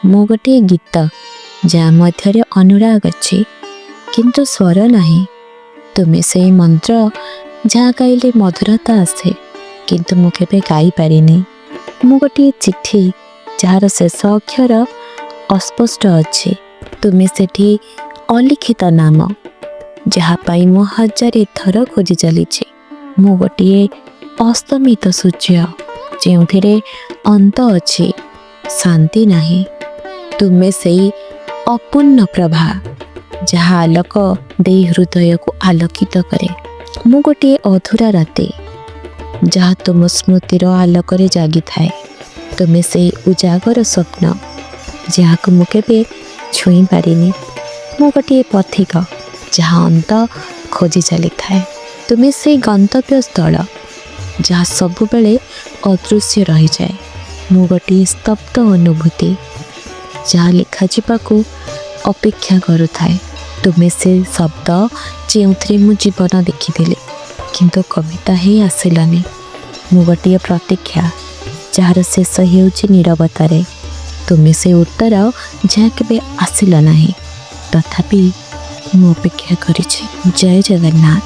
ମୁଁ ଗୋଟିଏ ଗୀତ ଯାହା ମଧ୍ୟରେ ଅନୁରାଗ ଅଛି କିନ୍ତୁ ସ୍ୱର ନାହିଁ। ତୁମେ ସେଇ ମନ୍ତ୍ର ଯାହା ଗାଇଲେ ମଧୁରତା ଆସେ କିନ୍ତୁ ମୁଁ କେବେ ଗାଇପାରିନି। ମୁଁ ଗୋଟିଏ ଚିଠି ଯାହାର ଶେଷ ଅକ୍ଷର ଅସ୍ପଷ୍ଟ ଅଛି। ତୁମେ ସେଠି ଅଲିଖିତ ନାମ ଯାହା ପାଇଁ ମୁଁ ହଜାରେ ଥର ଖୋଜି ଚାଲିଛି। ମୁଁ ଗୋଟିଏ ଅସ୍ତମିତ ସୂର୍ଯ୍ୟ ଯେଉଁଥିରେ ଅନ୍ତ ଅଛି, ଶାନ୍ତି ନାହିଁ। ତୁମେ ସେଇ ଅପୂର୍ଣ୍ଣ ପ୍ରଭା ଯାହା ଆଲୋକ ଦେଇ ହୃଦୟକୁ ଆଲୋକିତ କରେ। ମୁଁ ଗୋଟିଏ ଅଧୁରା ରାତି ଯାହା ତୁମ ସ୍ମୃତିର ଆଲୋକରେ ଜାଗିଥାଏ। ତୁମେ ସେଇ ଉଜାଗର ସ୍ୱପ୍ନ ଯାହାକୁ ମୁଁ କେବେ ଛୁଇଁ ପାରିନି। ମୁଁ ଗୋଟିଏ ପଥିକ ଯାହା ଅନ୍ତ ଖୋଜି ଚାଲିଥାଏ। ତୁମେ ସେଇ ଗନ୍ତବ୍ୟ ସ୍ଥଳ ଯାହା ସବୁବେଳେ ଅଦୃଶ୍ୟ ରହିଯାଏ। ମୁଁ ଗୋଟିଏ ସ୍ତବ୍ଧ ଅନୁଭୂତି ଯାହା ଲେଖାଯିବାକୁ ଅପେକ୍ଷା କରୁଥାଏ। ତୁମେ ସେ ଶବ୍ଦ ଯେଉଁଥିରେ ମୁଁ ଜୀବନ ଦେଖିଥିଲି କିନ୍ତୁ କବିତା ହିଁ ଆସିଲାନି। ମୁଁ ଗୋଟିଏ ପ୍ରତୀକ୍ଷା ଯାହାର ଶେଷ ହେଉଛି ନୀରବତାରେ। ତୁମେ ସେ ଉତ୍ତର ଯାହା କେବେ ଆସିଲା ନାହିଁ, ତଥାପି ମୁଁ ଅପେକ୍ଷା କରିଛି। ଜୟ ଜଗନ୍ନାଥ।